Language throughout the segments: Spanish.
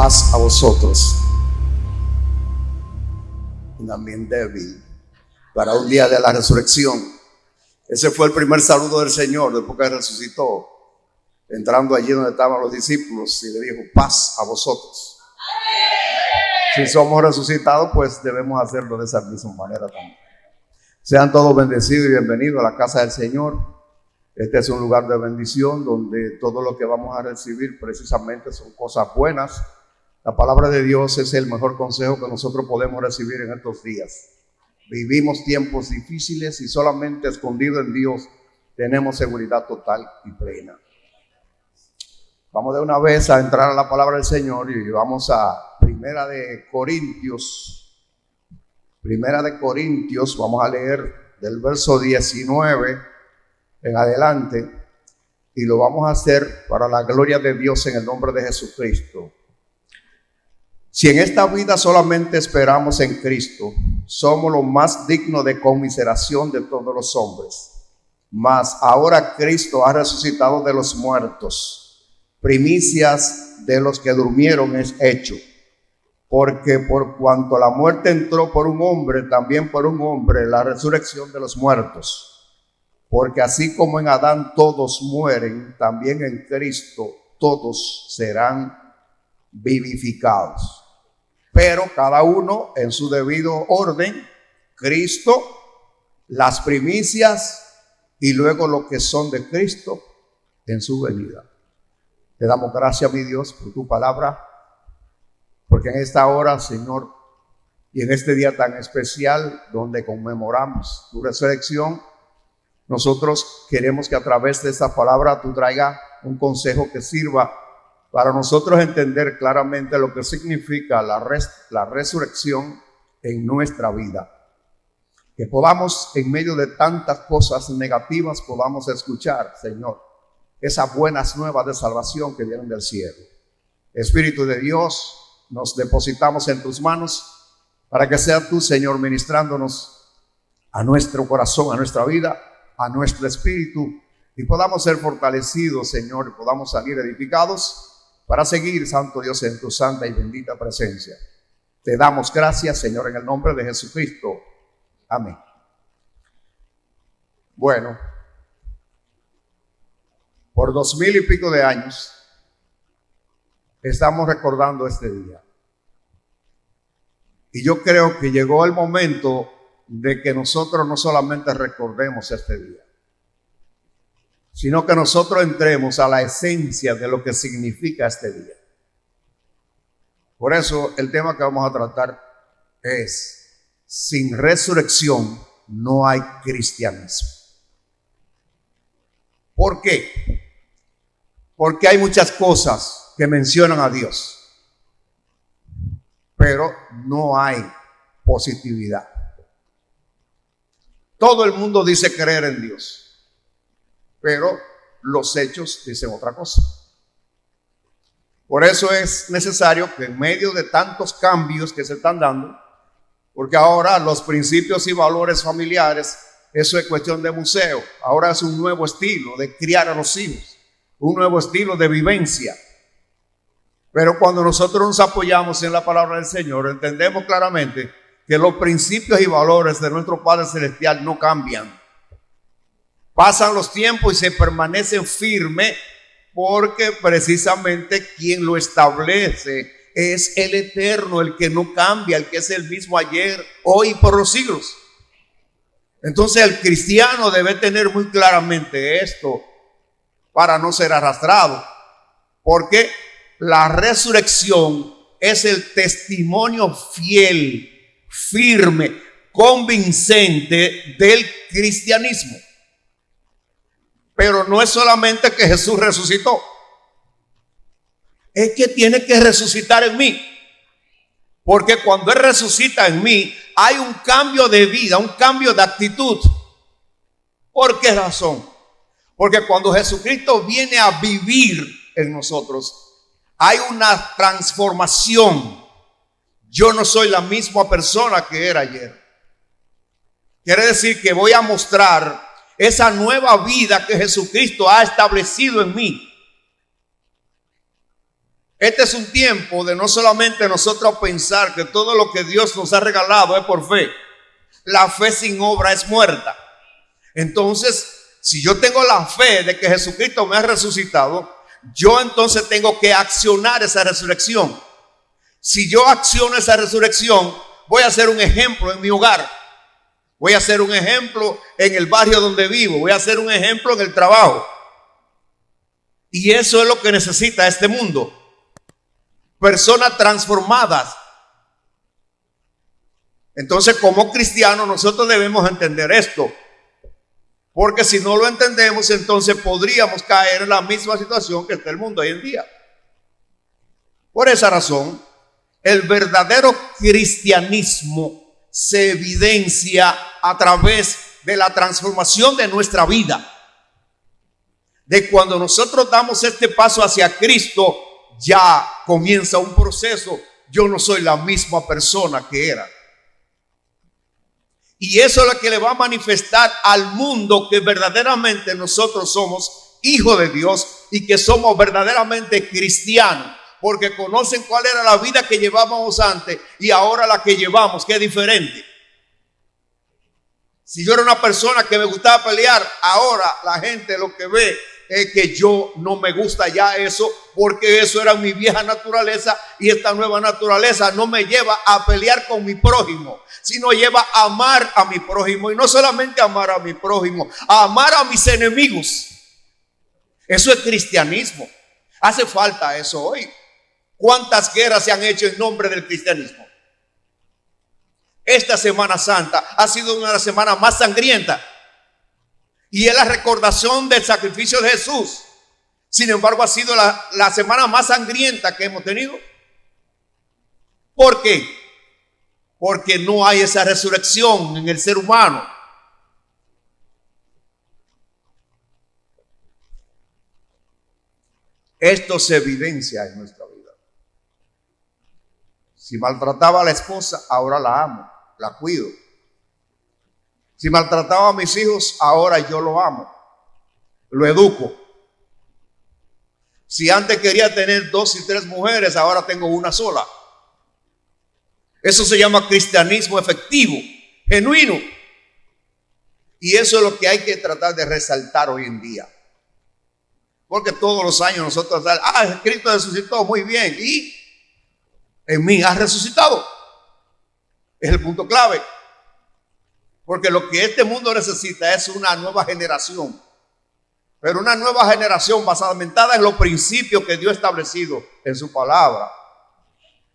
Paz a vosotros. También débil para un día de la resurrección. Ese fue el primer saludo del Señor después que resucitó, entrando allí donde estaban los discípulos, y le dijo: paz a vosotros. Si somos resucitados, pues debemos hacerlo de esa misma manera también. Sean todos bendecidos y bienvenidos a la casa del Señor. Este es un lugar de bendición donde todo lo que vamos a recibir precisamente son cosas buenas. La palabra de Dios es el mejor consejo que nosotros podemos recibir en estos días. Vivimos tiempos difíciles y solamente escondido en Dios tenemos seguridad total y plena. Vamos de una vez a entrar a la palabra del Señor y vamos a Primera de Corintios, vamos a leer del verso 19 en adelante, y lo vamos a hacer para la gloria de Dios en el nombre de Jesucristo. Si en esta vida solamente esperamos en Cristo, somos los más dignos de conmiseración de todos los hombres. Mas ahora Cristo ha resucitado de los muertos, primicias de los que durmieron es hecho. Porque por cuanto la muerte entró por un hombre, también por un hombre la resurrección de los muertos. Porque así como en Adán todos mueren, también en Cristo todos serán vivificados. Pero cada uno en su debido orden: Cristo, las primicias, y luego lo que son de Cristo en su venida. Te damos gracias, mi Dios, por tu palabra, porque en esta hora, Señor, y en este día tan especial donde conmemoramos tu resurrección, nosotros queremos que a través de esta palabra tú traigas un consejo que sirva para nosotros entender claramente lo que significa la resurrección en nuestra vida. Que podamos, en medio de tantas cosas negativas, podamos escuchar, Señor, esas buenas nuevas de salvación que vienen del cielo. Espíritu de Dios, nos depositamos en tus manos para que seas tú, Señor, ministrándonos a nuestro corazón, a nuestra vida, a nuestro espíritu, y podamos ser fortalecidos, Señor, y podamos salir edificados para seguir, Santo Dios, en tu santa y bendita presencia. Te damos gracias, Señor, en el nombre de Jesucristo. Amén. Bueno, por 2000 y pico de años estamos recordando este día. Y yo creo que llegó el momento de que nosotros no solamente recordemos este día, sino que nosotros entremos a la esencia de lo que significa este día. Por eso el tema que vamos a tratar es: sin resurrección no hay cristianismo. ¿Por qué? Porque hay muchas cosas que mencionan a Dios, pero no hay positividad. Todo el mundo dice creer en Dios, pero los hechos dicen otra cosa. Por eso es necesario que en medio de tantos cambios que se están dando, porque ahora los principios y valores familiares, eso es cuestión de museo. Ahora es un nuevo estilo de criar a los hijos, un nuevo estilo de vivencia. Pero cuando nosotros nos apoyamos en la palabra del Señor, entendemos claramente que los principios y valores de nuestro Padre Celestial no cambian. Pasan los tiempos y se permanecen firmes, porque precisamente quien lo establece es el Eterno, el que no cambia, el que es el mismo ayer, hoy y por los siglos. Entonces el cristiano debe tener muy claramente esto para no ser arrastrado, porque la resurrección es el testimonio fiel, firme, convincente del cristianismo. Pero no es solamente que Jesús resucitó, es que tiene que resucitar en mí. Porque cuando Él resucita en mí, hay un cambio de vida, un cambio de actitud. ¿Por qué razón? Porque cuando Jesucristo viene a vivir en nosotros, hay una transformación. Yo no soy la misma persona que era ayer. Quiere decir que voy a mostrar esa nueva vida que Jesucristo ha establecido en mí. Este es un tiempo de no solamente nosotros pensar que todo lo que Dios nos ha regalado es por fe. La fe sin obra es muerta. Entonces, si yo tengo la fe de que Jesucristo me ha resucitado, yo entonces tengo que accionar esa resurrección. Si yo acciono esa resurrección, voy a ser un ejemplo en mi hogar. Voy a ser un ejemplo en el barrio donde vivo. Voy a ser un ejemplo en el trabajo. Y eso es lo que necesita este mundo. Personas transformadas. Entonces, como cristianos, nosotros debemos entender esto. Porque si no lo entendemos, entonces podríamos caer en la misma situación que está el mundo hoy en día. Por esa razón, el verdadero cristianismo se evidencia a través de la transformación de nuestra vida. De cuando nosotros damos este paso hacia Cristo, ya comienza un proceso. Yo no soy la misma persona que era. Y eso es lo que le va a manifestar al mundo que verdaderamente nosotros somos hijos de Dios y que somos verdaderamente cristianos. Porque conocen cuál era la vida que llevábamos antes y ahora la que llevamos, que es diferente. Si yo era una persona que me gustaba pelear, ahora la gente lo que ve es que yo no me gusta ya eso, porque eso era mi vieja naturaleza y esta nueva naturaleza no me lleva a pelear con mi prójimo, sino lleva a amar a mi prójimo, y no solamente amar a mi prójimo, a amar a mis enemigos. Eso es cristianismo. Hace falta eso hoy. ¿Cuántas guerras se han hecho en nombre del cristianismo? Esta Semana Santa ha sido una de las semanas más sangrientas y es la recordación del sacrificio de Jesús. Sin embargo, ha sido la semana más sangrienta que hemos tenido. ¿Por qué? Porque no hay esa resurrección en el ser humano. Esto se evidencia en nuestra vida. Si maltrataba a la esposa, ahora la amo, la cuido. Si maltrataba a mis hijos, ahora yo lo amo, lo educo. Si antes quería tener 2 y 3 mujeres, ahora tengo una sola. Eso se llama cristianismo efectivo, genuino. Y eso es lo que hay que tratar de resaltar hoy en día. Porque todos los años nosotros, Cristo resucitó, muy bien. Y en mí ha resucitado. Es el punto clave. Porque lo que este mundo necesita es una nueva generación. Pero una nueva generación basada en los principios que Dios ha establecido en su palabra.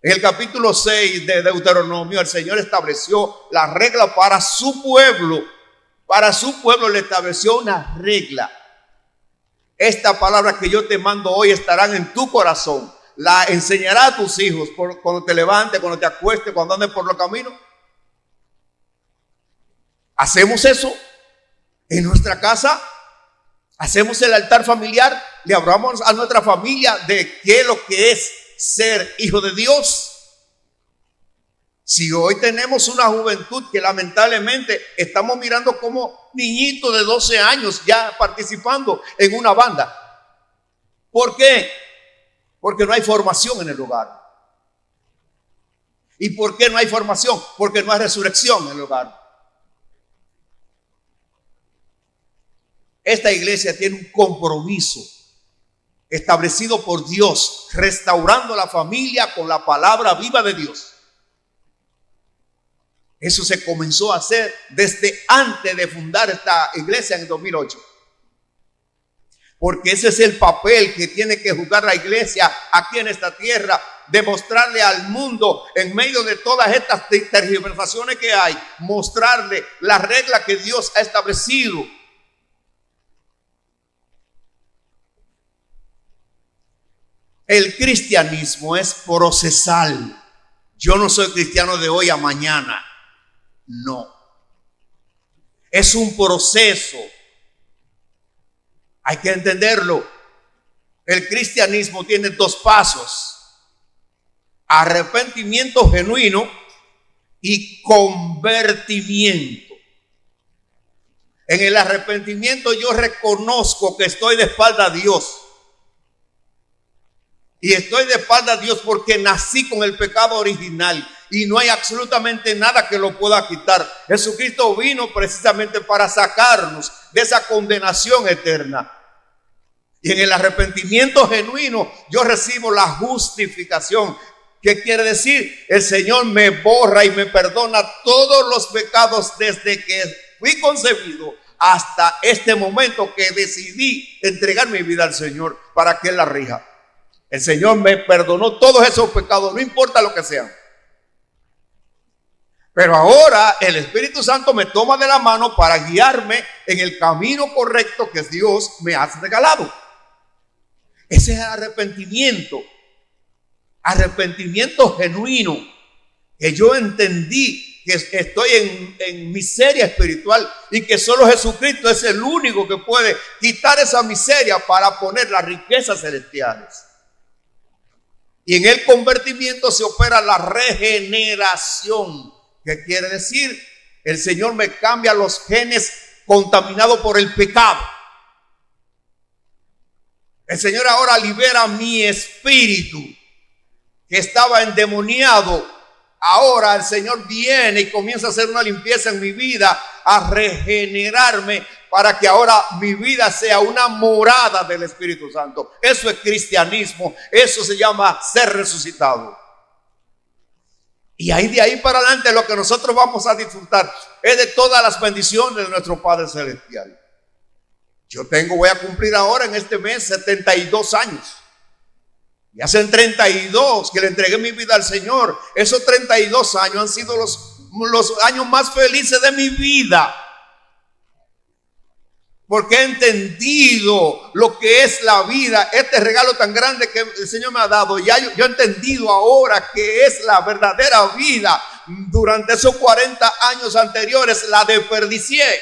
En el capítulo 6 de Deuteronomio, el Señor estableció la regla para su pueblo. Para su pueblo le estableció una regla. Esta palabra que yo te mando hoy estarán en tu corazón. La enseñarás a tus hijos cuando te levantes, cuando te acuestes, cuando andes por los caminos. ¿Hacemos eso en nuestra casa? ¿Hacemos el altar familiar? ¿Le hablamos a nuestra familia de qué es lo que es ser hijo de Dios? Si hoy tenemos una juventud que lamentablemente estamos mirando como niñitos de 12 años ya participando en una banda. ¿Por qué? Porque no hay formación en el hogar. ¿Y por qué no hay formación? Porque no hay resurrección en el hogar. Esta iglesia tiene un compromiso establecido por Dios, restaurando la familia con la palabra viva de Dios. Eso se comenzó a hacer desde antes de fundar esta iglesia en el 2008. Porque ese es el papel que tiene que jugar la iglesia aquí en esta tierra, demostrarle al mundo, en medio de todas estas tergiversaciones que hay, mostrarle la regla que Dios ha establecido. El cristianismo es procesal. Yo no soy cristiano de hoy a mañana. No. Es un proceso. Hay que entenderlo. El cristianismo tiene 2 pasos: arrepentimiento genuino y convertimiento. En el arrepentimiento yo reconozco que estoy de espalda a Dios. Y estoy de espalda a Dios porque nací con el pecado original y no hay absolutamente nada que lo pueda quitar. Jesucristo vino precisamente para sacarnos de esa condenación eterna. Y en el arrepentimiento genuino yo recibo la justificación. ¿Qué quiere decir? El Señor me borra y me perdona todos los pecados desde que fui concebido hasta este momento que decidí entregar mi vida al Señor para que Él la rija. El Señor me perdonó todos esos pecados, no importa lo que sean. Pero ahora el Espíritu Santo me toma de la mano para guiarme en el camino correcto que Dios me ha regalado. Ese es el arrepentimiento. Arrepentimiento genuino. Que yo entendí que estoy en miseria espiritual y que solo Jesucristo es el único que puede quitar esa miseria para poner las riquezas celestiales. Y en el convertimiento se opera la regeneración. ¿Qué quiere decir? El Señor me cambia los genes contaminados por el pecado. El Señor ahora libera mi espíritu que estaba endemoniado. Ahora el Señor viene y comienza a hacer una limpieza en mi vida, a regenerarme para que ahora mi vida sea una morada del Espíritu Santo. Eso es cristianismo, eso se llama ser resucitado. Y ahí de ahí para adelante lo que nosotros vamos a disfrutar es de todas las bendiciones de nuestro Padre Celestial. Voy a cumplir ahora en este mes 72 años. Y hace 32 que le entregué mi vida al Señor. Esos 32 años han sido los años más felices de mi vida. Porque he entendido lo que es la vida, este regalo tan grande que el Señor me ha dado. Ya yo he entendido ahora que es la verdadera vida. Durante esos 40 años anteriores la desperdicié.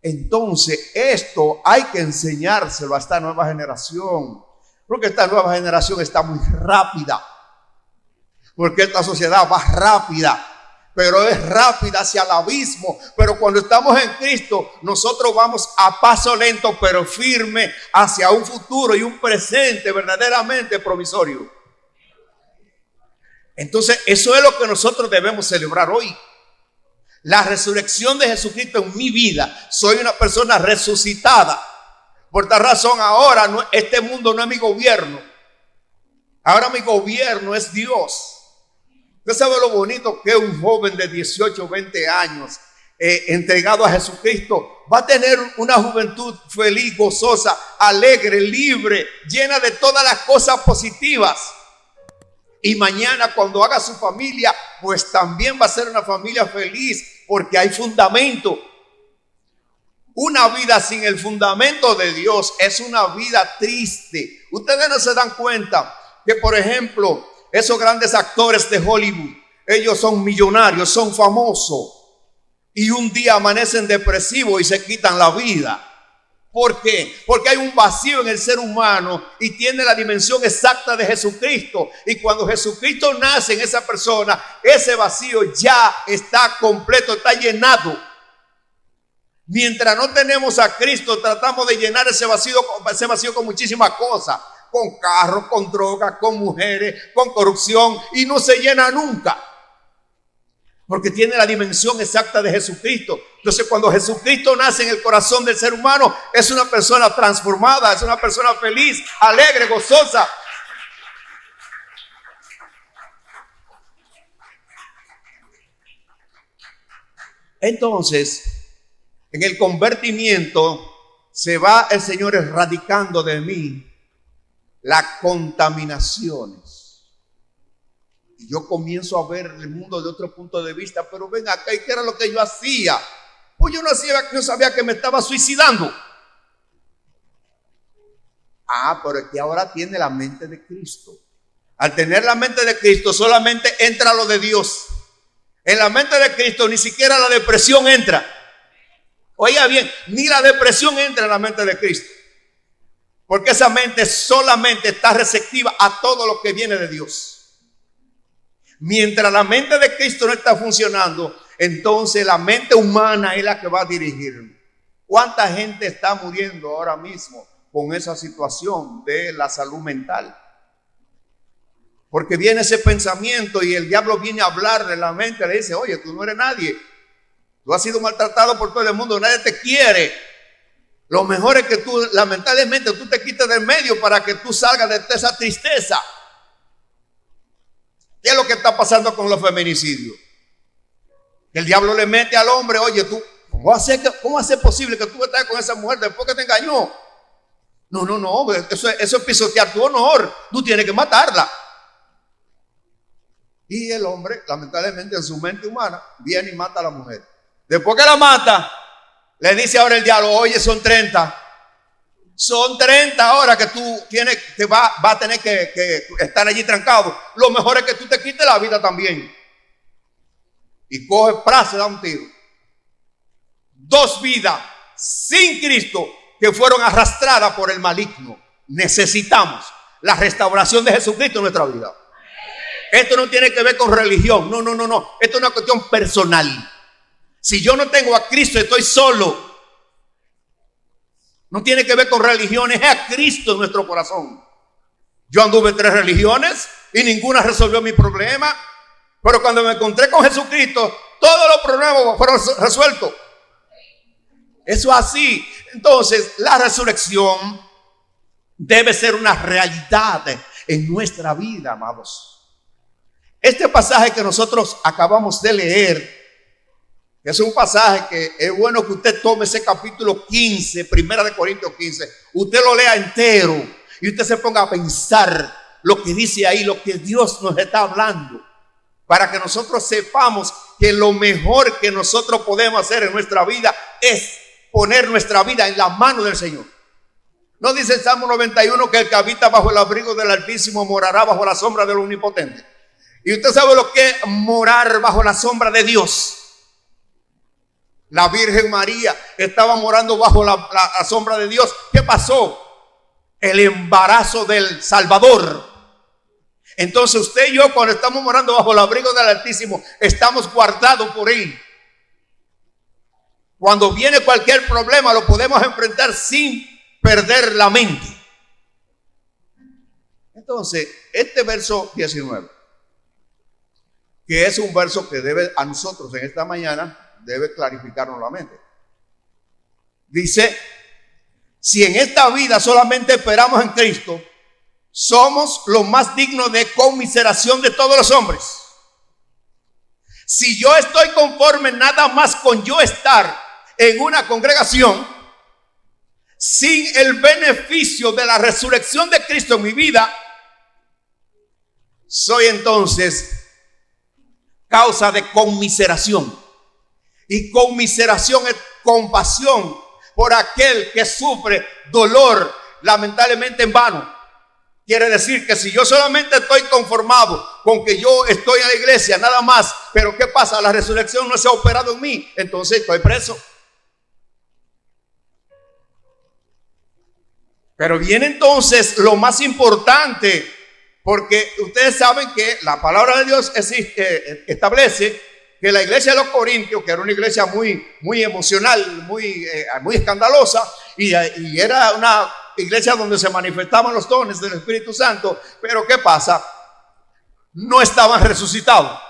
Entonces esto hay que enseñárselo a esta nueva generación. Porque esta nueva generación está muy rápida. Porque esta sociedad va rápida. Pero es rápida hacia el abismo. Pero cuando estamos en Cristo, nosotros vamos a paso lento, pero firme hacia un futuro y un presente verdaderamente provisorio. Entonces, eso es lo que nosotros debemos celebrar hoy. La resurrección de Jesucristo en mi vida. Soy una persona resucitada. Por tal razón, ahora este mundo no es mi gobierno. Ahora mi gobierno es Dios. Usted sabe lo bonito que un joven de 18, 20 años entregado a Jesucristo va a tener una juventud feliz, gozosa, alegre, libre, llena de todas las cosas positivas. Y mañana cuando haga su familia, pues también va a ser una familia feliz porque hay fundamento. Una vida sin el fundamento de Dios es una vida triste. Ustedes no se dan cuenta que, por ejemplo, esos grandes actores de Hollywood, ellos son millonarios, son famosos y un día amanecen depresivos y se quitan la vida. ¿Por qué? Porque hay un vacío en el ser humano y tiene la dimensión exacta de Jesucristo. Y cuando Jesucristo nace en esa persona, ese vacío ya está completo, está llenado. Mientras no tenemos a Cristo, tratamos de llenar ese vacío con muchísimas cosas. Con carros, con drogas, con mujeres, con corrupción, y no se llena nunca. Porque tiene la dimensión exacta de Jesucristo. Entonces, cuando Jesucristo nace en el corazón del ser humano, es una persona transformada, es una persona feliz, alegre, gozosa. Entonces, en el convertimiento se va el Señor erradicando de mí las contaminaciones. Y yo comienzo a ver el mundo de otro punto de vista. Pero ven acá, ¿y qué era lo que yo hacía? Pues yo sabía que me estaba suicidando. Pero es que ahora tiene la mente de Cristo. Al tener la mente de Cristo solamente entra lo de Dios. En la mente de Cristo ni siquiera la depresión entra. Oiga bien, ni la depresión entra en la mente de Cristo. Porque esa mente solamente está receptiva a todo lo que viene de Dios. Mientras la mente de Cristo no está funcionando, entonces la mente humana es la que va a dirigir. ¿Cuánta gente está muriendo ahora mismo con esa situación de la salud mental. Porque viene ese pensamiento y el diablo viene a hablarle en la mente, le dice, oye, tú no eres nadie. Tú has sido maltratado por todo el mundo, nadie te quiere. Lo mejor es que tú, lamentablemente, tú te quites del medio para que tú salgas de esa tristeza. ¿Qué es lo que está pasando con los feminicidios? El diablo le mete al hombre, oye, tú, ¿cómo va a ser posible que tú estés con esa mujer después que te engañó? No, eso es pisotear tu honor, tú tienes que matarla. Y el hombre, lamentablemente, en su mente humana, viene y mata a la mujer. Después que la mata, le dice ahora el diablo, oye, son 30. Son 30 horas que tú va a tener que estar allí trancado. Lo mejor es que tú te quites la vida también. Y coge se da un tiro. 2 vidas sin Cristo que fueron arrastradas por el maligno. Necesitamos la restauración de Jesucristo en nuestra vida. Esto no tiene que ver con religión. No. Esto es una cuestión personal. Si yo no tengo a Cristo, estoy solo. No tiene que ver con religiones, es a Cristo en nuestro corazón. Yo anduve en 3 religiones y ninguna resolvió mi problema. Pero cuando me encontré con Jesucristo, todos los problemas fueron resueltos. Eso es así. Entonces, la resurrección debe ser una realidad en nuestra vida, amados. Este pasaje que nosotros acabamos de leer, es un pasaje que es bueno que usted tome ese capítulo 15, 1 Corintios 15. Usted lo lea entero y usted se ponga a pensar lo que dice ahí, lo que Dios nos está hablando. Para que nosotros sepamos que lo mejor que nosotros podemos hacer en nuestra vida es poner nuestra vida en la mano del Señor. ¿No dice el Salmo 91 que el que habita bajo el abrigo del Altísimo morará bajo la sombra del Omnipotente? Y usted sabe lo que es morar bajo la sombra de Dios. La Virgen María estaba morando bajo la sombra de Dios. ¿Qué pasó? El embarazo del Salvador. Entonces usted y yo, cuando estamos morando bajo el abrigo del Altísimo, estamos guardados por Él. Cuando viene cualquier problema, lo podemos enfrentar sin perder la mente. Entonces, este verso 19, que es un verso que debe a nosotros en esta mañana, debe clarificarnos la mente. Dice, si en esta vida solamente esperamos en Cristo, somos los más dignos de conmiseración de todos los hombres. Si yo estoy conforme nada más con yo estar en una congregación, sin el beneficio de la resurrección de Cristo en mi vida, soy entonces causa de conmiseración. Y conmiseración es compasión por aquel que sufre dolor, lamentablemente en vano. Quiere decir que si yo solamente estoy conformado con que yo estoy en la iglesia, nada más, pero ¿qué pasa? La resurrección no se ha operado en mí, entonces estoy preso. Pero viene entonces lo más importante, porque ustedes saben que la palabra de Dios establece que la iglesia de los Corintios, que era una iglesia muy emocional, muy escandalosa, y era una iglesia donde se manifestaban los dones del Espíritu Santo, pero ¿qué pasa? No estaban resucitados.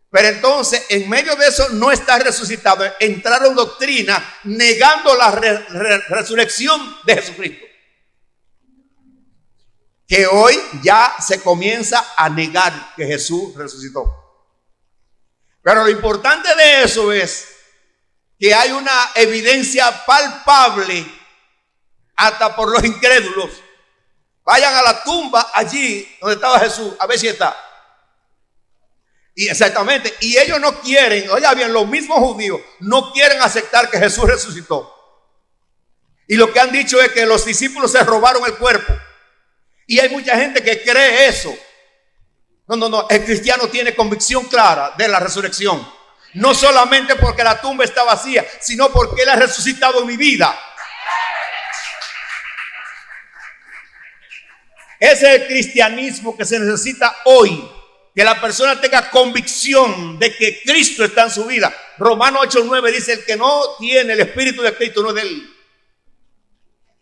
Pero entonces, en medio de eso, no estar resucitado, entraron doctrina negando la resurrección de Jesucristo. Que hoy ya se comienza a negar que Jesús resucitó. Pero lo importante de eso es que hay una evidencia palpable hasta por los incrédulos. Vayan a la tumba allí donde estaba Jesús, a ver si está. Y exactamente, y ellos no quieren, oigan bien, los mismos judíos no quieren aceptar que Jesús resucitó. Y lo que han dicho es que los discípulos se robaron el cuerpo. Y hay mucha gente que cree eso. No, el cristiano tiene convicción clara de la resurrección. No solamente porque la tumba está vacía, sino porque Él ha resucitado en mi vida. Ese es el cristianismo que se necesita hoy. Que la persona tenga convicción de que Cristo está en su vida. Romanos 8:9 dice: el que no tiene el Espíritu de Cristo no es de Él.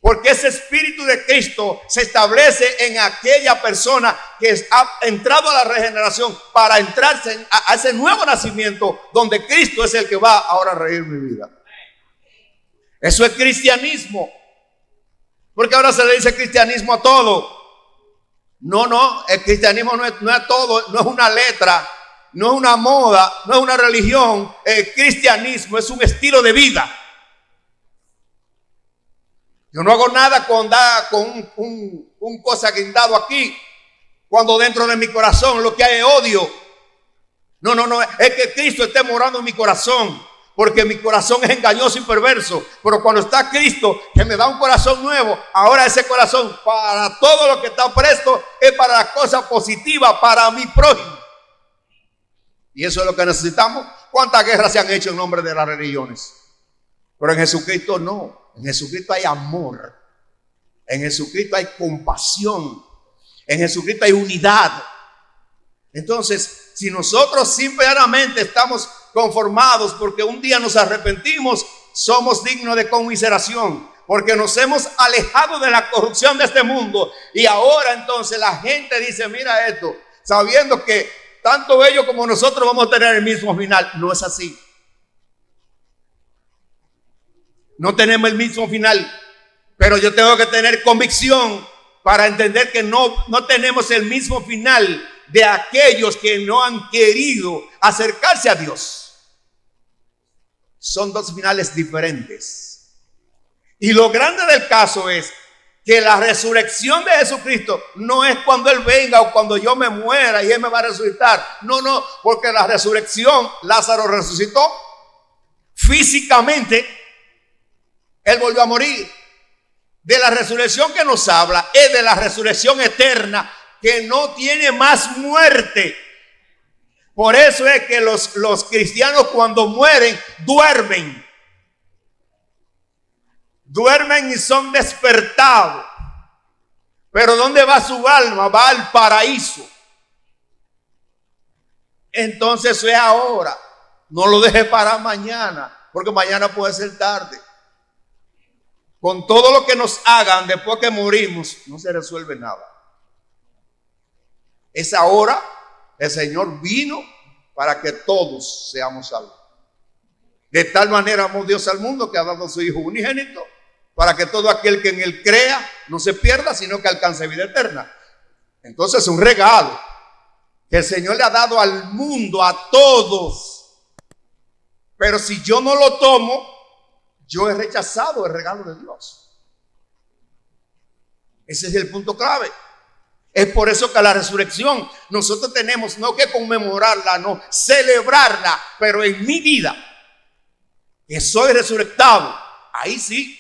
Porque ese Espíritu de Cristo se establece en aquella persona que ha entrado a la regeneración para entrarse a ese nuevo nacimiento donde Cristo es el que va ahora a regir mi vida. Eso es cristianismo. Porque ahora se le dice cristianismo a todo. No, el cristianismo no es todo, no es una letra, no es una moda, no es una religión. El cristianismo es un estilo de vida. Yo no hago nada con un cosa guindado aquí, cuando dentro de mi corazón lo que hay es odio. No, es que Cristo esté morando en mi corazón, porque mi corazón es engañoso y perverso. Pero cuando está Cristo, que me da un corazón nuevo, ahora ese corazón para todo lo que está presto es para las cosas positivas, para mi prójimo. Y eso es lo que necesitamos. ¿Cuántas guerras se han hecho en nombre de las religiones? Pero en Jesucristo no. En Jesucristo hay amor. En Jesucristo hay compasión. En Jesucristo hay unidad. Entonces, si nosotros simplemente estamos conformados porque un día nos arrepentimos, somos dignos de conmiseración, porque nos hemos alejado de la corrupción de este mundo. Y ahora entonces la gente dice, mira esto, sabiendo que tanto ellos como nosotros vamos a tener el mismo final. No es así. No tenemos el mismo final, pero yo tengo que tener convicción para entender que no tenemos el mismo final de aquellos que no han querido acercarse a Dios. Son dos finales diferentes. Y lo grande del caso es que la resurrección de Jesucristo no es cuando Él venga o cuando yo me muera y Él me va a resucitar. No, porque la resurrección, Lázaro resucitó físicamente. Él volvió a morir. De la resurrección que nos habla es de la resurrección eterna que no tiene más muerte. Por eso es que los cristianos cuando mueren duermen y son despertados. Pero ¿dónde va su alma? Va al paraíso. Entonces eso es ahora. No lo deje para mañana, porque mañana puede ser tarde. Con todo lo que nos hagan después que morimos, no se resuelve nada. Es ahora, el Señor vino para que todos seamos salvos. De tal manera amó Dios al mundo que ha dado a su Hijo unigénito, para que todo aquel que en Él crea no se pierda, sino que alcance vida eterna. Entonces es un regalo que el Señor le ha dado al mundo, a todos. Pero si yo no lo tomo, yo he rechazado el regalo de Dios. Ese es el punto clave. Es por eso que la resurrección nosotros tenemos no que conmemorarla, no, celebrarla, pero en mi vida, que soy resucitado, ahí sí,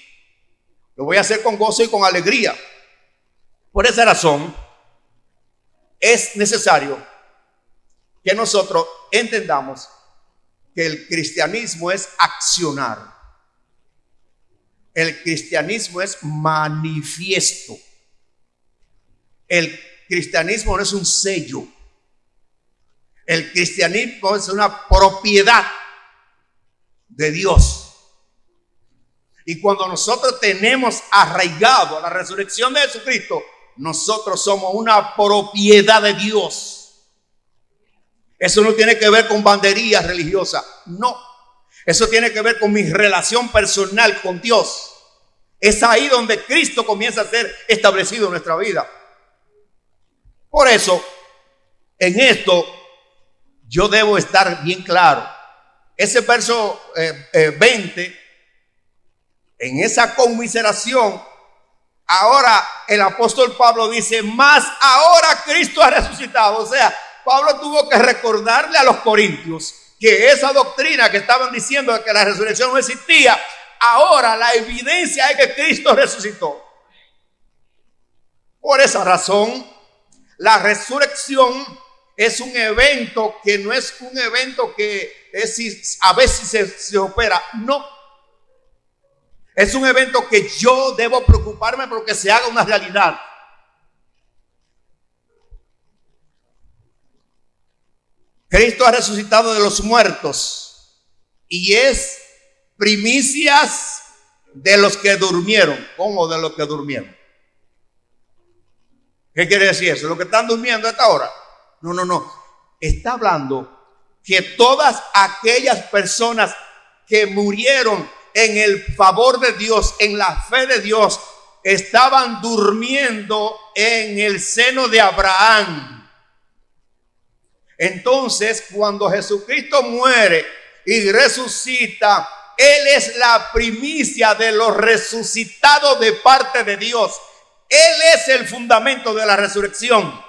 lo voy a hacer con gozo y con alegría. Por esa razón, es necesario que nosotros entendamos que el cristianismo es accionar. El cristianismo es manifiesto. El cristianismo no es un sello. El cristianismo es una propiedad de Dios. Y cuando nosotros tenemos arraigado a la resurrección de Jesucristo, nosotros somos una propiedad de Dios. Eso no tiene que ver con banderías religiosas, no. Eso tiene que ver con mi relación personal con Dios. Es ahí donde Cristo comienza a ser establecido en nuestra vida. Por eso, en esto, yo debo estar bien claro. Ese verso 20, en esa conmiseración, ahora el apóstol Pablo dice, más ahora Cristo ha resucitado. O sea, Pablo tuvo que recordarle a los corintios que esa doctrina que estaban diciendo de que la resurrección no existía, ahora la evidencia es que Cristo resucitó. Por esa razón, la resurrección es un evento que no es un evento que es a veces se opera, no. Es un evento que yo debo preocuparme porque se haga una realidad. Cristo ha resucitado de los muertos y es primicias de los que durmieron. ¿Cómo de los que durmieron? ¿Qué quiere decir eso? ¿Los que están durmiendo a esta hora? No. Está hablando que todas aquellas personas que murieron en el favor de Dios, en la fe de Dios, estaban durmiendo en el seno de Abraham. Entonces, cuando Jesucristo muere y resucita, Él es la primicia de los resucitados de parte de Dios. Él es el fundamento de la resurrección.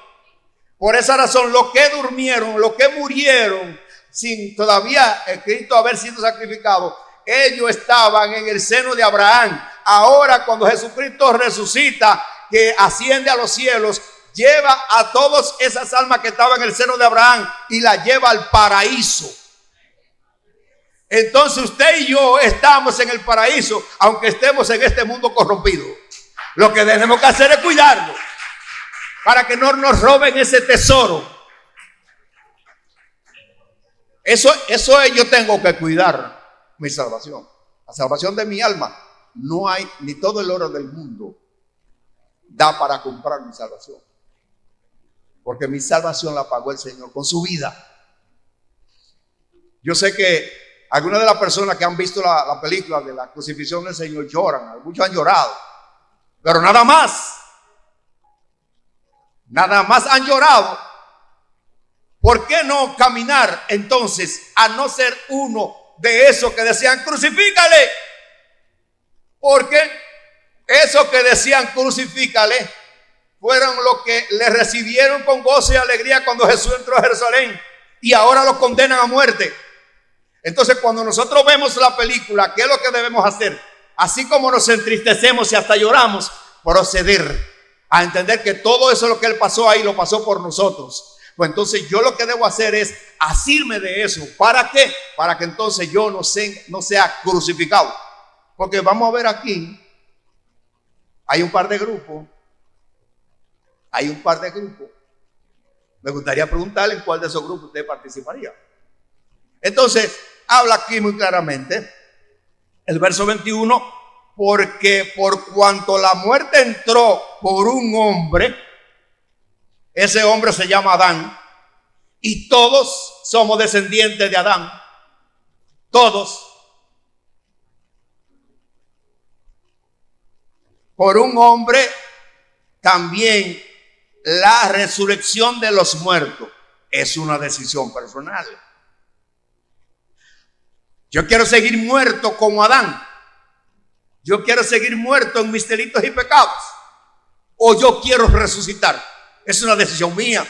Por esa razón, los que durmieron, los que murieron sin todavía Cristo haber sido sacrificado, ellos estaban en el seno de Abraham. Ahora, cuando Jesucristo resucita, que asciende a los cielos, lleva a todas esas almas que estaban en el seno de Abraham y las lleva al paraíso. Entonces usted y yo estamos en el paraíso, aunque estemos en este mundo corrompido. Lo que tenemos que hacer es cuidarlo para que no nos roben ese tesoro. Eso es, yo tengo que cuidar mi salvación, la salvación de mi alma. No hay ni todo el oro del mundo da para comprar mi salvación, porque mi salvación la pagó el Señor con su vida. Yo sé que algunas de las personas que han visto la película de la crucifixión del Señor lloran, muchos han llorado, pero nada más han llorado. ¿Por qué no caminar entonces a no ser uno de esos que decían crucifícale? Porque esos que decían crucifícale fueron los que le recibieron con gozo y alegría cuando Jesús entró a Jerusalén, y ahora lo condenan a muerte. Entonces, cuando nosotros vemos la película, ¿qué es lo que debemos hacer? Así como nos entristecemos y hasta lloramos, proceder a entender que todo eso lo que Él pasó ahí, lo pasó por nosotros. Pues entonces yo lo que debo hacer es asirme de eso. ¿Para qué? Para que entonces yo no sea crucificado. Porque vamos a ver aquí, hay un par de grupos. Me gustaría preguntarle en cuál de esos grupos usted participaría. Entonces, habla aquí muy claramente, el verso 21, porque por cuanto la muerte entró por un hombre, ese hombre se llama Adán, y todos somos descendientes de Adán, todos. Por un hombre también la resurrección de los muertos es una decisión personal. Yo quiero seguir muerto como Adán. Yo quiero seguir muerto en mis delitos y pecados, o yo quiero resucitar. Es una decisión mía.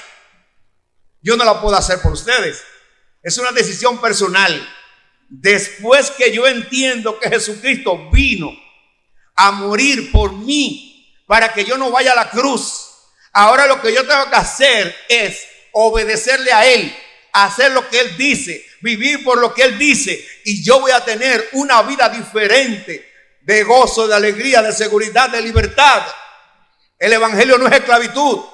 Yo no la puedo hacer por ustedes. Es una decisión personal. Después que yo entiendo que Jesucristo vino a morir por mí para que yo no vaya a la cruz, ahora lo que yo tengo que hacer es obedecerle a Él, hacer lo que Él dice, vivir por lo que Él dice, y yo voy a tener una vida diferente, de gozo, de alegría, de seguridad, de libertad. El evangelio no es esclavitud.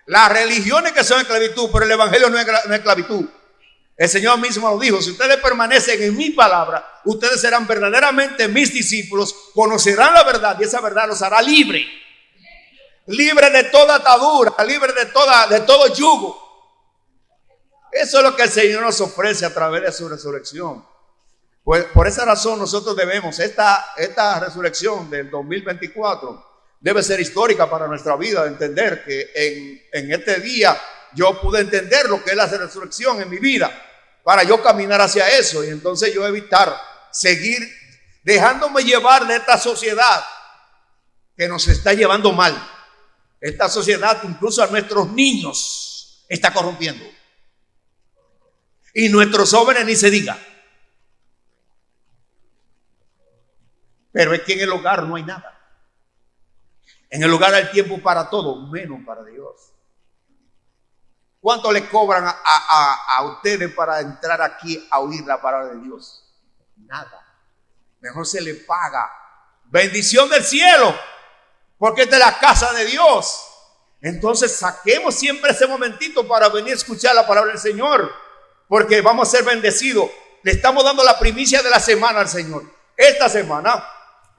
Las religiones que son esclavitud, pero el evangelio no es esclavitud. El Señor mismo lo dijo: si ustedes permanecen en mi palabra, ustedes serán verdaderamente mis discípulos, conocerán la verdad y esa verdad los hará libre de toda atadura, libre de todo yugo. Eso es lo que el Señor nos ofrece a través de su resurrección. Pues por esa razón nosotros debemos, esta resurrección del 2024 debe ser histórica para nuestra vida, entender que en este día yo pude entender lo que es la resurrección en mi vida, para yo caminar hacia eso, y entonces yo evitar seguir dejándome llevar de esta sociedad que nos está llevando mal. Esta sociedad incluso a nuestros niños está corrompiendo, y nuestros jóvenes ni se diga. Pero es que en el hogar no hay nada. En el hogar hay tiempo para todo, menos para Dios. ¿Cuánto le cobran a ustedes para entrar aquí a oír la palabra de Dios? Nada. Mejor se le paga. Bendición del cielo, porque esta es la casa de Dios. Entonces saquemos siempre ese momentito para venir a escuchar la palabra del Señor, porque vamos a ser bendecidos. Le estamos dando la primicia de la semana al Señor. Esta semana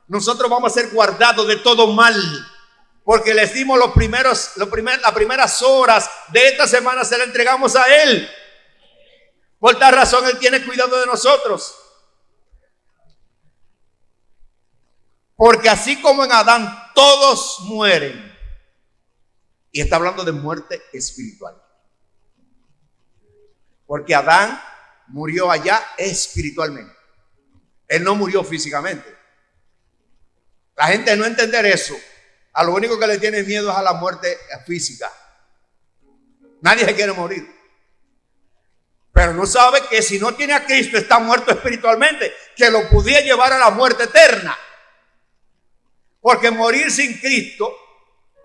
nosotros vamos a ser guardados de todo mal, porque les dimos las primeras horas de esta semana, se la entregamos a Él. Por tal razón Él tiene cuidado de nosotros. Porque así como en Adán todos mueren, y está hablando de muerte espiritual, porque Adán murió allá espiritualmente, él no murió físicamente. La gente no entender eso, a lo único que le tiene miedo es a la muerte física. Nadie se quiere morir, pero no sabe que si no tiene a Cristo está muerto espiritualmente, que lo pudiera llevar a la muerte eterna. Porque morir sin Cristo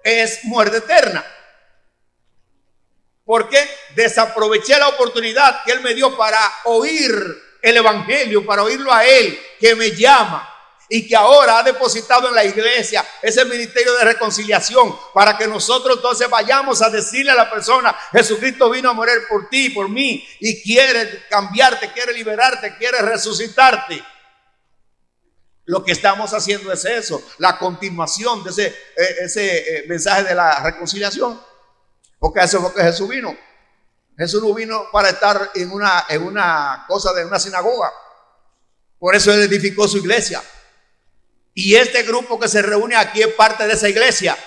es muerte eterna. Porque desaproveché la oportunidad que Él me dio para oír el Evangelio, para oírlo a Él, que me llama y que ahora ha depositado en la iglesia ese ministerio de reconciliación, para que nosotros entonces vayamos a decirle a la persona: Jesucristo vino a morir por ti y por mí, y quiere cambiarte, quiere liberarte, quiere resucitarte. Lo que estamos haciendo es eso, la continuación de ese mensaje de la reconciliación. Porque eso es lo que Jesús vino. Jesús no vino para estar en una cosa de una sinagoga. Por eso Él edificó su iglesia. Y este grupo que se reúne aquí es parte de esa iglesia,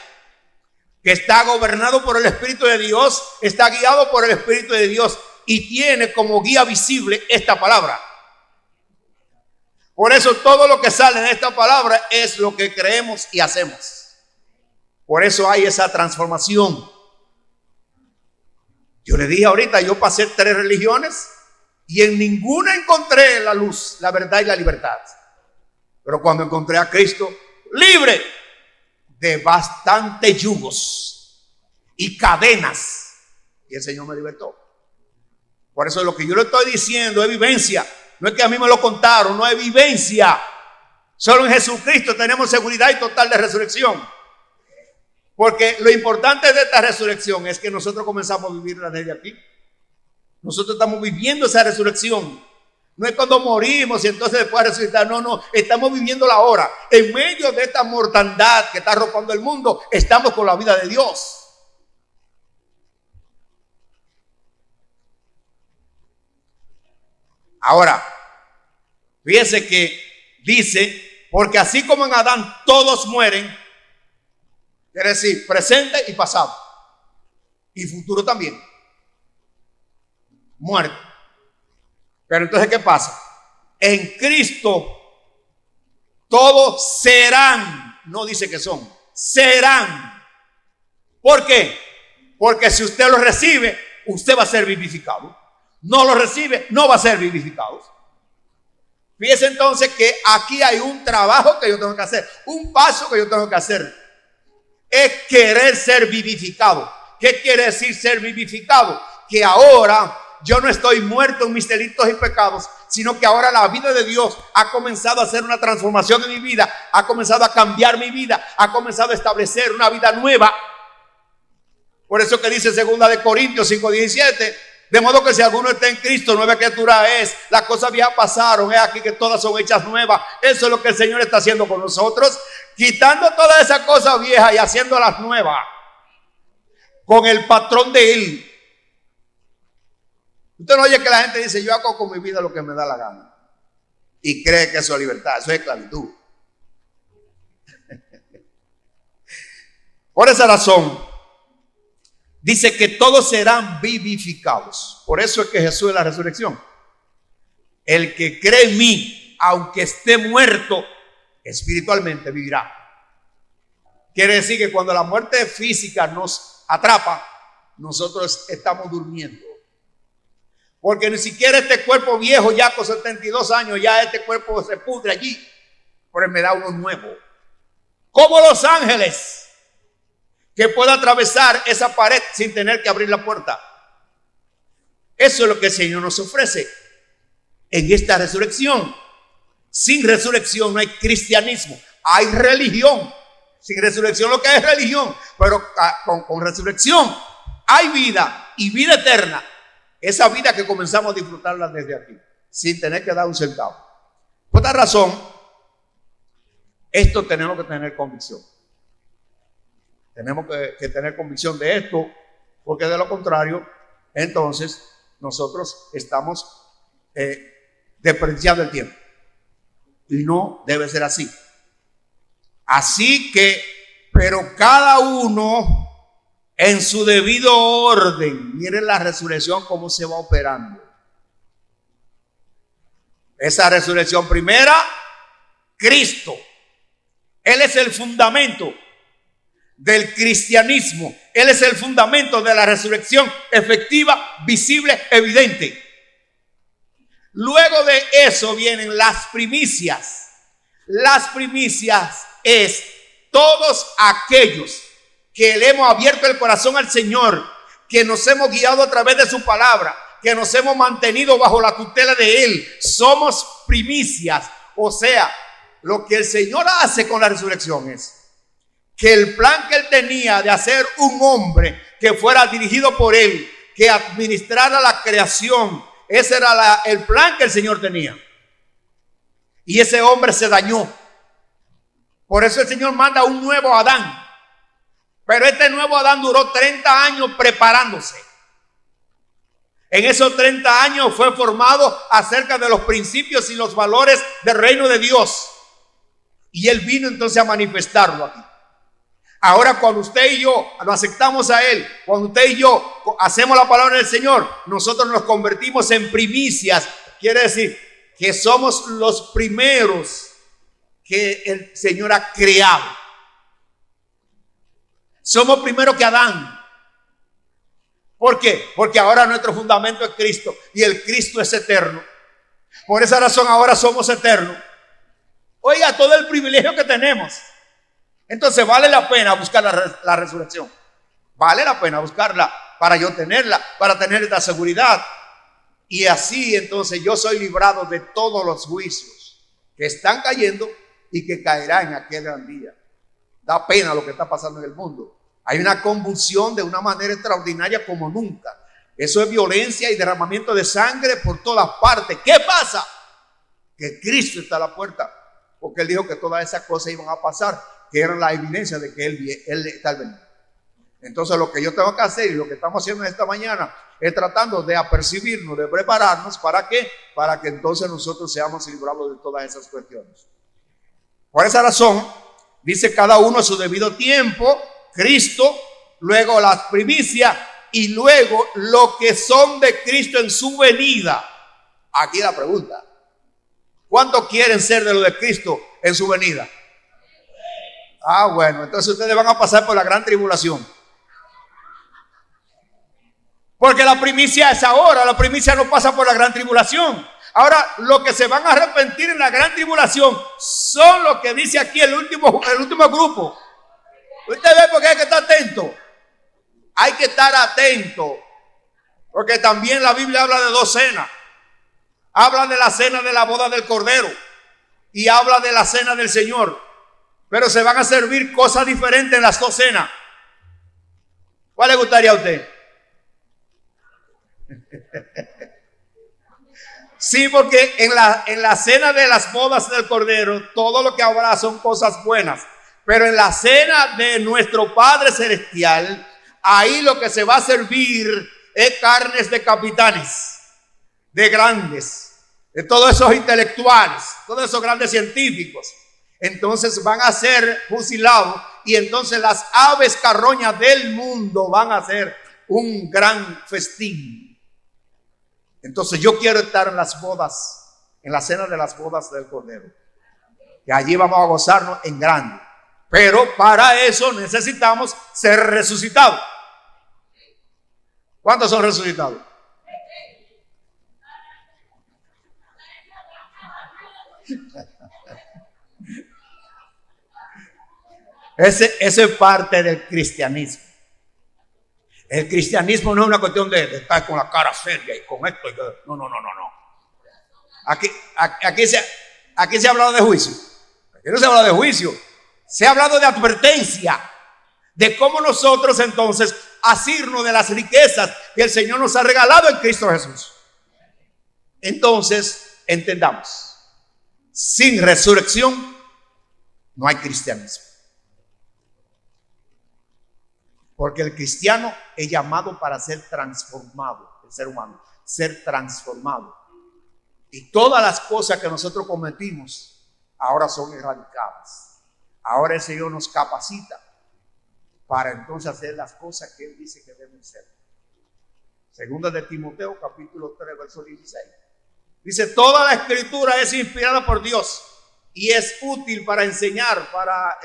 que está gobernado por el Espíritu de Dios, está guiado por el Espíritu de Dios y tiene como guía visible esta palabra. Por eso todo lo que sale en esta palabra es lo que creemos y hacemos. Por eso hay esa transformación. Yo le dije ahorita, yo pasé 3 religiones y en ninguna encontré la luz, la verdad y la libertad. Pero cuando encontré a Cristo, libre de bastantes yugos y cadenas, y el Señor me libertó. Por eso lo que yo le estoy diciendo es vivencia. No es que a mí me lo contaron, no es vivencia. Solo en Jesucristo tenemos seguridad y total de resurrección. Porque lo importante de esta resurrección es que nosotros comenzamos a vivirla desde aquí. Nosotros estamos viviendo esa resurrección. No es cuando morimos y entonces después resucitar. No, estamos viviéndola ahora. En medio de esta mortandad que está arropando el mundo, estamos con la vida de Dios. Ahora, fíjense que dice: porque así como en Adán todos mueren, quiere decir presente y pasado, y futuro también, muerte. Pero entonces, ¿qué pasa? En Cristo todos serán, no dice que son, serán. ¿Por qué? Porque si usted lo recibe, usted va a ser vivificado. No lo recibe, no va a ser vivificado. Fíjese entonces que aquí hay un trabajo que yo tengo que hacer, un paso que yo tengo que hacer. Es querer ser vivificado. ¿Qué quiere decir ser vivificado? Que ahora yo no estoy muerto en mis delitos y pecados, sino que ahora la vida de Dios ha comenzado a hacer una transformación en mi vida, ha comenzado a cambiar mi vida, ha comenzado a establecer una vida nueva. Por eso que dice 2 Corintios 5:17, de modo que si alguno está en Cristo, nueva criatura es, las cosas viejas pasaron, es aquí que todas son hechas nuevas. Eso es lo que el Señor está haciendo con nosotros, quitando todas esas cosas viejas y haciéndolas nuevas, con el patrón de Él. Usted no oye que la gente dice: yo hago con mi vida lo que me da la gana, y cree que eso es libertad. Eso es esclavitud. Por esa razón dice que todos serán vivificados. Por eso es que Jesús es la resurrección. El que cree en mí, aunque esté muerto, espiritualmente vivirá. Quiere decir que cuando la muerte física nos atrapa, nosotros estamos durmiendo. Porque ni siquiera este cuerpo viejo, ya con 72 años, ya este cuerpo se pudre allí. Pero me da uno nuevo. Como los ángeles, que pueda atravesar esa pared sin tener que abrir la puerta. Eso es lo que el Señor nos ofrece en esta resurrección. Sin resurrección no hay cristianismo, hay religión. Sin resurrección lo que es religión, pero con resurrección hay vida y vida eterna. Esa vida que comenzamos a disfrutarla desde aquí, sin tener que dar un centavo. Por esta razón, Esto tenemos que tener convicción. Tenemos que tener convicción de esto, porque de lo contrario, entonces nosotros estamos desperdiciando el tiempo. Y no debe ser así. Así que, pero cada uno en su debido orden. Miren la resurrección cómo se va operando. Esa resurrección primera, Cristo. Él es el fundamento del cristianismo. Él es el fundamento de la resurrección efectiva, visible, evidente. Luego de eso vienen las primicias. Las primicias es todos aquellos que le hemos abierto el corazón al Señor, que nos hemos guiado a través de su palabra, que nos hemos mantenido bajo la tutela de Él. Somos primicias. O sea, lo que el Señor hace con la resurrección es que el plan que Él tenía de hacer un hombre que fuera dirigido por Él, que administrara la creación, ese era el plan que el Señor tenía. Y ese hombre se dañó. Por eso el Señor manda un nuevo Adán. Pero este nuevo Adán duró 30 años preparándose. En esos 30 años fue formado acerca de los principios y los valores del reino de Dios. Y Él vino entonces a manifestarlo aquí. Ahora cuando usted y yo lo aceptamos a Él, cuando usted y yo hacemos la palabra del Señor, nosotros nos convertimos en primicias. Quiere decir que somos los primeros que el Señor ha creado. Somos primero que Adán. ¿Por qué? Porque ahora nuestro fundamento es Cristo y el Cristo es eterno. Por esa razón ahora somos eternos. Oiga, todo el privilegio que tenemos. Entonces vale la pena buscar la resurrección. Vale la pena buscarla para yo tenerla, para tener esta seguridad. Y así entonces yo soy librado de todos los juicios que están cayendo y que caerán en aquel gran día. Da pena lo que está pasando en el mundo. Hay una convulsión de una manera extraordinaria como nunca. Eso es violencia y derramamiento de sangre por todas partes. ¿Qué pasa? Que Cristo está a la puerta. Porque Él dijo que todas esas cosas iban a pasar, que eran la evidencia de que Él está al venir. Entonces lo que yo tengo que hacer y lo que estamos haciendo esta mañana es tratando de apercibirnos, de prepararnos. ¿Para qué? Para que entonces nosotros seamos librados de todas esas cuestiones. Por esa razón, dice cada uno a su debido tiempo, Cristo, luego las primicias y luego lo que son de Cristo en su venida. Aquí la pregunta: ¿cuántos quieren ser de lo de Cristo en su venida? Bueno, entonces ustedes van a pasar por la gran tribulación. Porque la primicia es ahora, la primicia no pasa por la gran tribulación. Ahora, los que se van a arrepentir en la gran tribulación son los que dice aquí el último grupo. Usted ve porque hay que estar atento. Hay que estar atento. Porque también la Biblia habla de dos cenas. Habla de la cena de la boda del Cordero y habla de la cena del Señor. Pero se van a servir cosas diferentes en las dos cenas. ¿Cuál le gustaría a usted? Sí, porque en la cena de las bodas del Cordero todo lo que habrá son cosas buenas. Pero en la cena de nuestro Padre Celestial, ahí lo que se va a servir es carnes de capitanes, de grandes, de todos esos intelectuales, todos esos grandes científicos. Entonces van a ser fusilados y entonces las aves carroñas del mundo van a hacer un gran festín. Entonces yo quiero estar en las bodas, en la cena de las bodas del Cordero. Y allí vamos a gozarnos en grande. Pero para eso necesitamos ser resucitados. ¿Cuántos son resucitados? Ese es parte del cristianismo. El cristianismo no es una cuestión de estar con la cara seria y con esto. No. Aquí se ha hablado de juicio. Aquí no se ha hablado de juicio. Se ha hablado de advertencia. De cómo nosotros entonces asirnos de las riquezas que el Señor nos ha regalado en Cristo Jesús. Entonces, entendamos. Sin resurrección no hay cristianismo. Porque el cristiano es llamado para ser transformado, el ser humano, ser transformado. Y todas las cosas que nosotros cometimos ahora son erradicadas. Ahora el Señor nos capacita para entonces hacer las cosas que Él dice que deben ser. Segunda de Timoteo, capítulo 3, verso 16. Dice, toda la escritura es inspirada por Dios y es útil para enseñar, para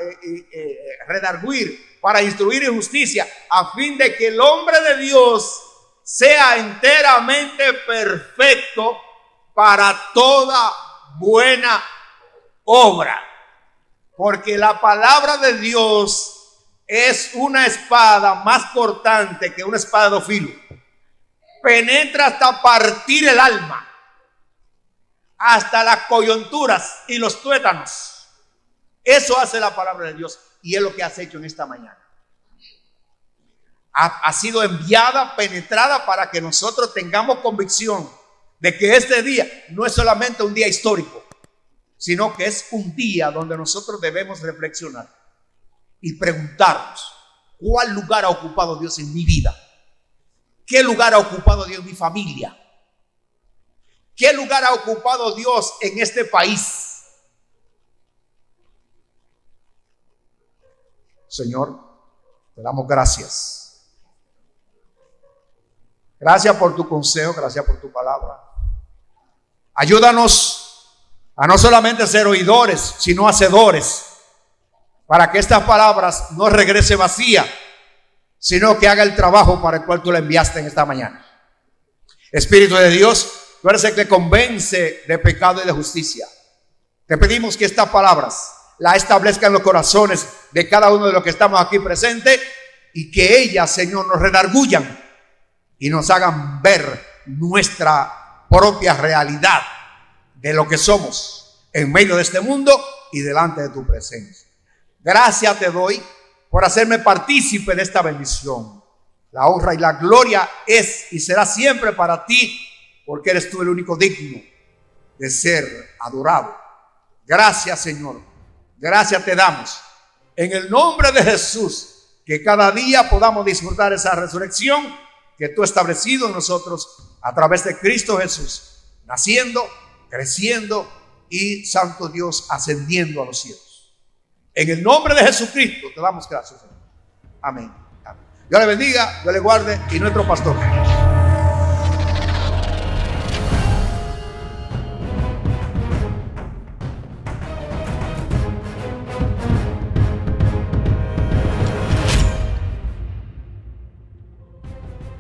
redarguir, para instruir en justicia, a fin de que el hombre de Dios sea enteramente perfecto para toda buena obra. Porque la palabra de Dios es una espada más cortante que una espada de dos filos. Penetra hasta partir el alma, hasta las coyunturas y los tuétanos. Eso hace la palabra de Dios y es lo que has hecho en esta mañana. Ha sido enviada, penetrada para que nosotros tengamos convicción de que este día no es solamente un día histórico, sino que es un día donde nosotros debemos reflexionar y preguntarnos: ¿cuál lugar ha ocupado Dios en mi vida? ¿Qué lugar ha ocupado Dios en mi familia? ¿Qué lugar ha ocupado Dios en este país? Señor, te damos gracias. Gracias por tu consejo, gracias por tu palabra. Ayúdanos a no solamente ser oidores, sino hacedores, para que estas palabras no regrese vacía, sino que haga el trabajo para el cual tú la enviaste en esta mañana. Espíritu de Dios, tú eres el que convence de pecado y de justicia. Te pedimos que estas palabras la establezcan en los corazones de cada uno de los que estamos aquí presentes y que ellas, Señor, nos redarguyan y nos hagan ver nuestra propia realidad de lo que somos en medio de este mundo y delante de tu presencia. Gracias te doy por hacerme partícipe de esta bendición. La honra y la gloria es y será siempre para ti, porque eres tú el único digno de ser adorado. Gracias, Señor. Gracias te damos. En el nombre de Jesús, que cada día podamos disfrutar esa resurrección que tú has establecido en nosotros a través de Cristo Jesús, naciendo, creciendo y, Santo Dios, ascendiendo a los cielos. En el nombre de Jesucristo te damos gracias, Señor. Amén. Amén. Dios le bendiga, Dios le guarde y nuestro pastor.